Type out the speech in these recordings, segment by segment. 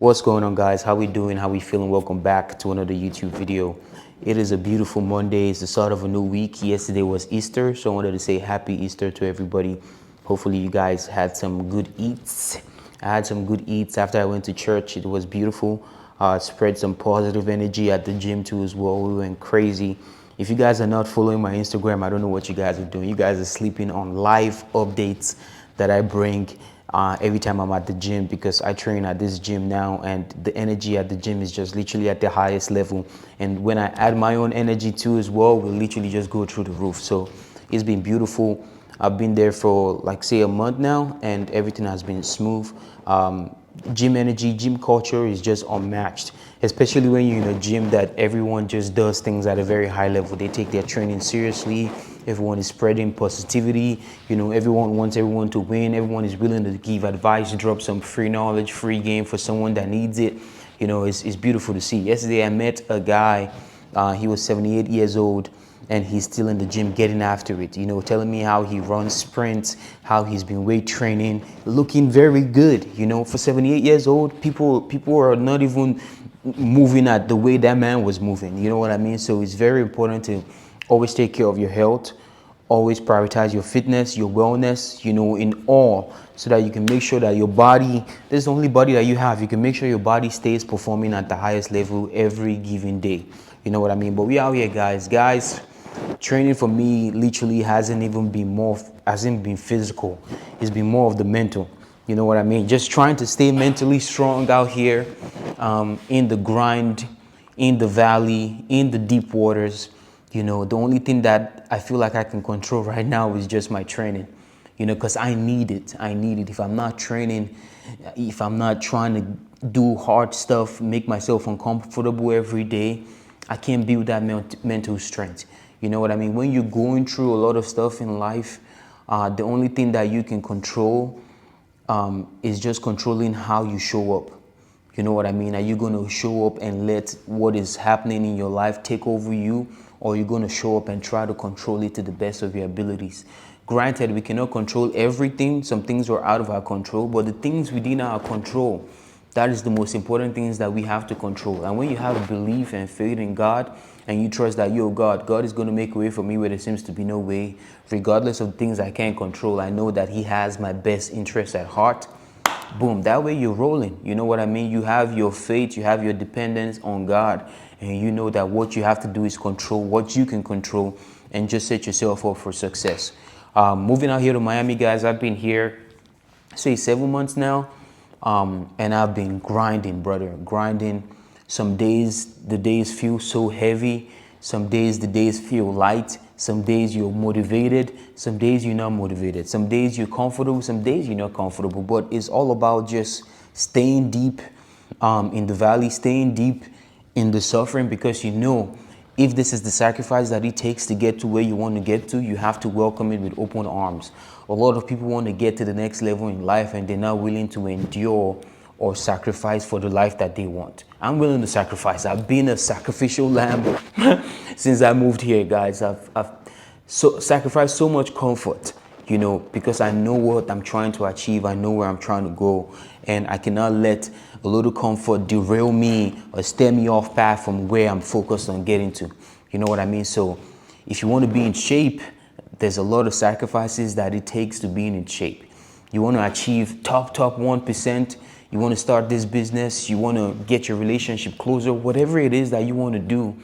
What's going on, guys? How we doing? How we feeling? Welcome back to another YouTube video. It is a beautiful Monday. It's the start of a new week. Yesterday was Easter, so I wanted to say happy Easter to everybody. Hopefully you guys had some good eats. I had some good eats after I went to church. It was beautiful. Spread some positive energy at the gym too as well. We went crazy. If you guys are not following my Instagram, I don't know what you guys are doing. You guys are sleeping on live updates that I bring every time I'm at the gym, because I train at this gym now and the energy at the gym is just literally at the highest level. And when I add my own energy too as well, we'll literally just go through the roof. So it's been beautiful. I've been there for like say a month now and everything has been smooth. Gym energy, gym culture is just unmatched, especially when you're in a gym that everyone just does things at a very high level. They take their training seriously. Everyone is spreading positivity. Everyone wants everyone to win. Everyone is willing to give advice, drop some free knowledge, free game for someone that needs it. It's beautiful to see. Yesterday I met a guy. He was 78 years old and he's still in the gym getting after it, telling me how he runs sprints, how he's been weight training, looking very good. For 78 years old, people are not even moving at the way that man was moving. You know what I mean? So it's very important to always take care of your health, always prioritize your fitness, your wellness, in all, so that you can make sure that your body, this is the only body that you have, you can make sure your body stays performing at the highest level every given day. You know what I mean? But we out here, guys. Training for me literally hasn't been physical. It's been more of the mental. You know what I mean? Just trying to stay mentally strong out here, in the grind, in the valley, in the deep waters. The only thing that I feel like I can control right now is just my training. Because I need it. If I'm not training, if I'm not trying to do hard stuff, make myself uncomfortable every day, I can't build that mental strength. You know what I mean? When you're going through a lot of stuff in life, the only thing that you can control is just controlling how you show up. You know what I mean? Are you going to show up and let what is happening in your life take over you? Or are you going to show up and try to control it to the best of your abilities? Granted, we cannot control everything. Some things are out of our control, but the things within our control, that is the most important things that we have to control. And when you have belief and faith in God, and you trust that, God is going to make a way for me where there seems to be no way, regardless of things I can't control, I know that He has my best interest at heart. Boom, that way you're rolling. You know what I mean? You have your faith, you have your dependence on God, and you know that what you have to do is control what you can control and just set yourself up for success. Moving out here to Miami, guys, I've been here, say 7 months now, and I've been grinding, brother, grinding. Some days, the days feel so heavy. Some days, the days feel light. Some days you're motivated. Some days you're not motivated. Some days you're comfortable. Some days you're not comfortable. But it's all about just staying deep in the valley, staying deep in the suffering, because if this is the sacrifice that it takes to get to where you want to get to, you have to welcome it with open arms. A lot of people want to get to the next level in life and they're not willing to endure or sacrifice for the life that they want. I'm willing to sacrifice. I've been a sacrificial lamb since I moved here, guys. I've sacrificed so much comfort, because I know what I'm trying to achieve. I know where I'm trying to go, and I cannot let a little comfort derail me or steer me off path from where I'm focused on getting to. You know what I mean? So if you want to be in shape, there's a lot of sacrifices that it takes to being in shape. You want to achieve top 1%. You want to start this business. You want to get your relationship closer. Whatever it is that you want to do,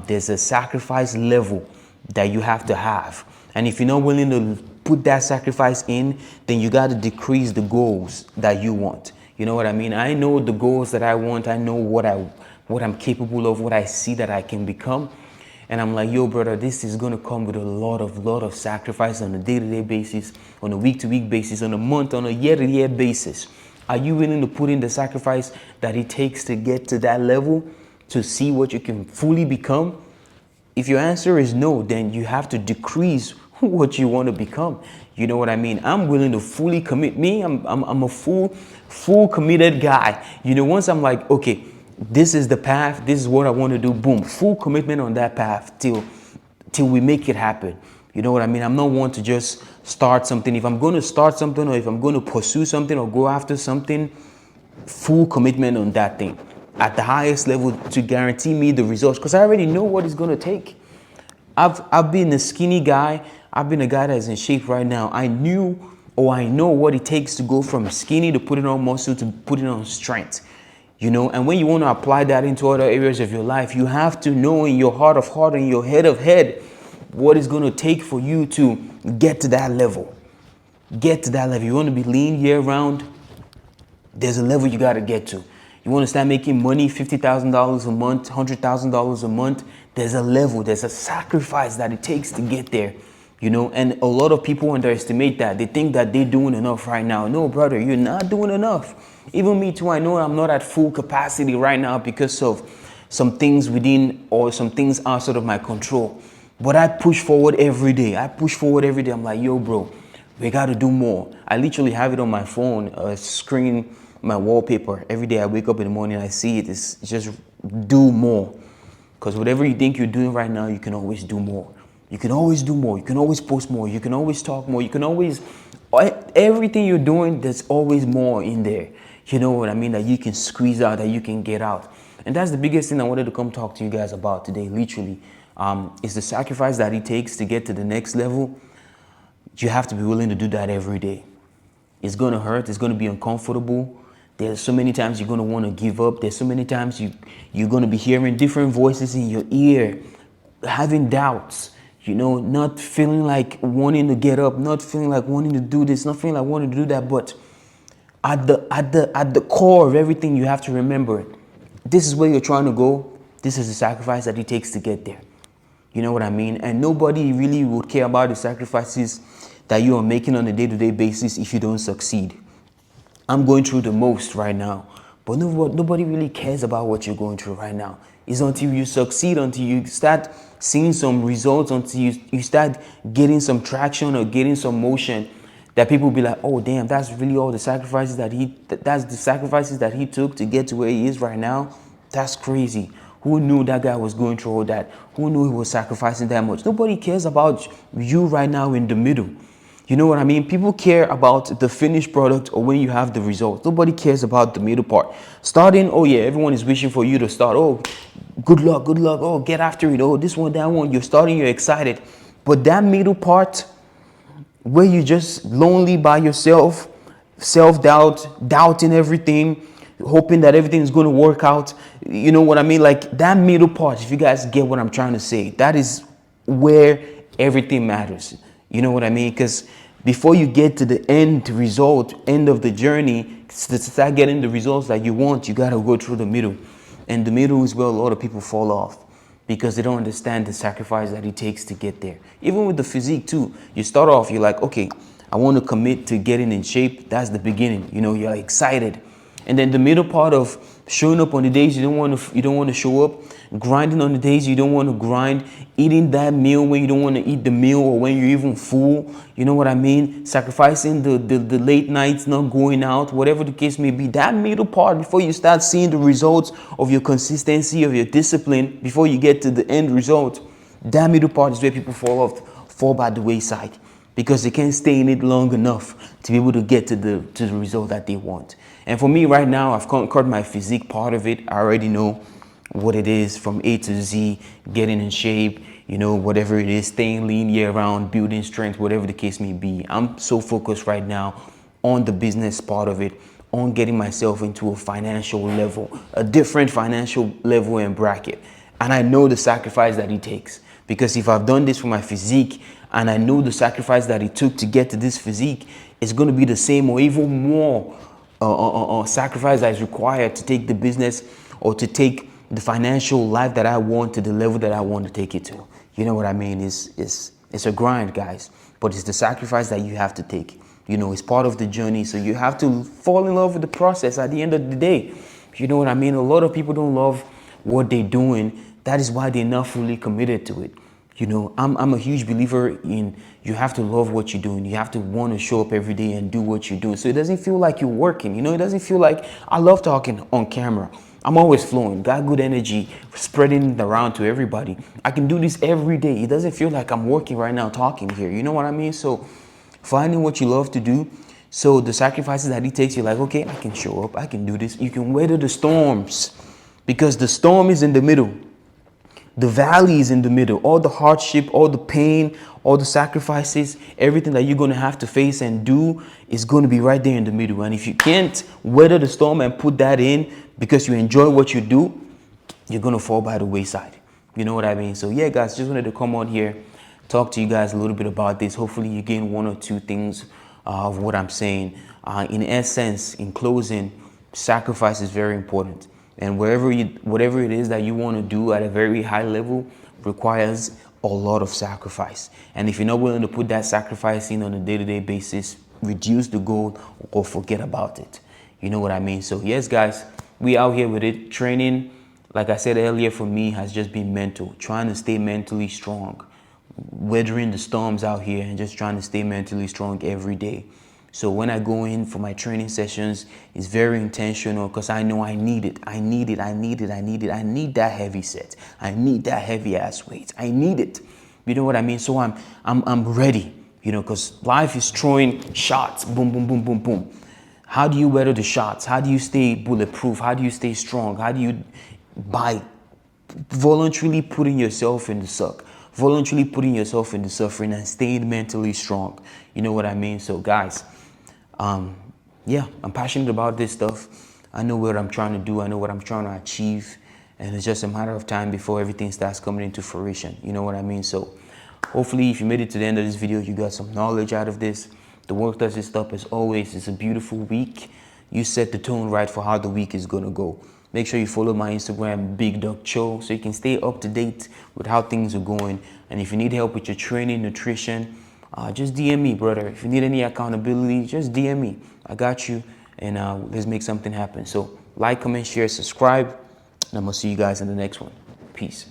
there's a sacrifice level that you have to have. And if you're not willing to put that sacrifice in, then you got to decrease the goals that you want. You know what I mean? I know the goals that I want. I know what I'm capable of, what I see that I can become. And I'm like, yo, brother, this is going to come with a lot of sacrifice on a day-to-day basis, on a week-to-week basis, on a month, on a year-to-year basis. Are you willing to put in the sacrifice that it takes to get to that level, to see what you can fully become? If your answer is no, then you have to decrease what you want to become. You know what I mean? I'm willing to fully commit. I'm a full committed guy. Once I'm like, okay, this is the path, this is what I want to do, boom, full commitment on that path till we make it happen. You know what I mean? I'm not one to just start something. If I'm going to start something, or if I'm going to pursue something or go after something, full commitment on that thing at the highest level to guarantee me the results, because I already know what it's going to take. I've been a skinny guy. I've been a guy that's in shape right now. I know what it takes to go from skinny to putting on muscle to putting on strength. And when you want to apply that into other areas of your life, you have to know in your heart of heart and your head of head what it's going to take for you to get to that level. Get to that level. You want to be lean year round, there's a level you got to get to. You want to start making money, $50,000 a month, $100,000 a month, there's a level, there's a sacrifice that it takes to get there. And a lot of people underestimate that. They think that they're doing enough right now. No, brother, you're not doing enough. Even me too, I know I'm not at full capacity right now because of some things within or some things outside of my control. But I push forward every day. I'm like, yo, bro, we got to do more. I literally have it on my phone, screen, my wallpaper. Every day I wake up in the morning, I see it. It's just do more. Because whatever you think you're doing right now, you can always do more. You can always do more. You can always post more. You can always talk more. You can always, everything you're doing, there's always more in there. You know what I mean? That you can squeeze out, that you can get out. And that's the biggest thing I wanted to come talk to you guys about today, literally. Is the sacrifice that it takes to get to the next level. You have to be willing to do that every day. It's going to hurt. It's going to be uncomfortable. There's so many times you're going to want to give up. There's so many times you're going to be hearing different voices in your ear, having doubts, not feeling like wanting to get up, not feeling like wanting to do this, not feeling like wanting to do that. But at the core of everything, you have to remember, this is where you're trying to go. This is the sacrifice that it takes to get there. You know what I mean? And nobody really would care about the sacrifices that you are making on a day-to-day basis if you don't succeed. I'm going through the most right now, but nobody really cares about what you're going through right now. It's until you succeed, until you start seeing some results, until you start getting some traction or getting some motion, that people will be like, oh damn, that's really all the sacrifices that's the sacrifices that he took to get to where he is right now. That's crazy. Who knew that guy was going through all that? Who knew he was sacrificing that much? Nobody cares about you right now in the middle. You know what I mean? People care about the finished product or when you have the results. Nobody cares about the middle part. Starting, oh yeah, everyone is wishing for you to start. Oh, good luck. Oh, get after it. Oh, this one, that one. You're starting, you're excited. But that middle part, where you're just lonely by yourself, self-doubt, doubting everything, hoping that everything is going to work out. You know what I mean? Like that middle part, if you guys get what I'm trying to say, that is where everything matters. You know what I mean? Because before you get to the end result, end of the journey, to start getting the results that you want, you got to go through the middle. And the middle is where a lot of people fall off because they don't understand the sacrifice that it takes to get there. Even with the physique too, you start off, you're like, okay, I want to commit to getting in shape. That's the beginning. You're like excited. And then the middle part of showing up on the days you don't want to show up, grinding on the days you don't want to grind, eating that meal when you don't want to eat the meal or when you're even full. You know what I mean? Sacrificing the late nights, not going out, whatever the case may be. That middle part, before you start seeing the results of your consistency, of your discipline, before you get to the end result, that middle part is where people fall by the wayside because they can't stay in it long enough to be able to get to the result that they want. And for me right now, I've conquered my physique part of it. I already know what it is from A to Z, getting in shape, whatever it is, staying lean year round, building strength, whatever the case may be. I'm so focused right now on the business part of it, on getting myself into a financial level, a different financial level and bracket. And I know the sacrifice that it takes, because if I've done this for my physique and I know the sacrifice that it took to get to this physique, it's going to be the same or even more sacrifice that is required to take the business or to take the financial life that I want to the level that I want to take it to. You know what I mean? It's a grind, guys, but it's the sacrifice that you have to take. It's part of the journey, so you have to fall in love with the process at the end of the day. You know what I mean? A lot of people don't love what they're doing. That is why they're not fully committed to it. I'm a huge believer in you have to love what you're doing. You have to want to show up every day and do what you're doing. So it doesn't feel like you're working. It doesn't feel like, I love talking on camera. I'm always flowing, got good energy, spreading it around to everybody. I can do this every day. It doesn't feel like I'm working right now talking here. You know what I mean? So finding what you love to do, So the sacrifices that he takes, you're like, okay, I can show up, I can do this. You can weather the storms because the storm is in the middle. The valley is in the middle. All the hardship, all the pain, all the sacrifices, everything that you're going to have to face and do is going to be right there in the middle. And if you can't weather the storm and put that in because you enjoy what you do, you're going to fall by the wayside. You know what I mean? So yeah, guys, just wanted to come on here, talk to you guys a little bit about this. Hopefully you gain one or two things of what I'm saying. In essence, in closing, sacrifice is very important. And whatever it is that you want to do at a very high level requires a lot of sacrifice. And if you're not willing to put that sacrifice in on a day-to-day basis, reduce the goal or forget about it. You know what I mean? So yes, guys, we out here with it. Training, like I said earlier, for me has just been mental, trying to stay mentally strong, weathering the storms out here and just trying to stay mentally strong every day. So when I go in for my training sessions, it's very intentional because I know I need it. I need that heavy set. I need that heavy ass weight. I need it. You know what I mean? So I'm ready, you know, because life is throwing shots. Boom, boom, boom, boom, boom. How do you weather the shots? How do you stay bulletproof? How do you stay strong? How do you, by voluntarily putting yourself in the suck, voluntarily putting yourself in the suffering and staying mentally strong? You know what I mean? So guys, yeah, I'm passionate about this stuff. I know what I'm trying to do. I know what I'm trying to achieve. And it's just a matter of time before everything starts coming into fruition. You know what I mean? So hopefully if you made it to the end of this video, you got some knowledge out of this. The work doesn't stop as always. It's a beautiful week. You set the tone right for how the week is going to go. Make sure you follow my Instagram, Big Doc Cho, so you can stay up to date with how things are going. And if you need help with your training, nutrition, just DM me, brother. If you need any accountability, just DM me. I got you. And let's make something happen. So like, comment, share, subscribe. And I'm going to see you guys in the next one. Peace.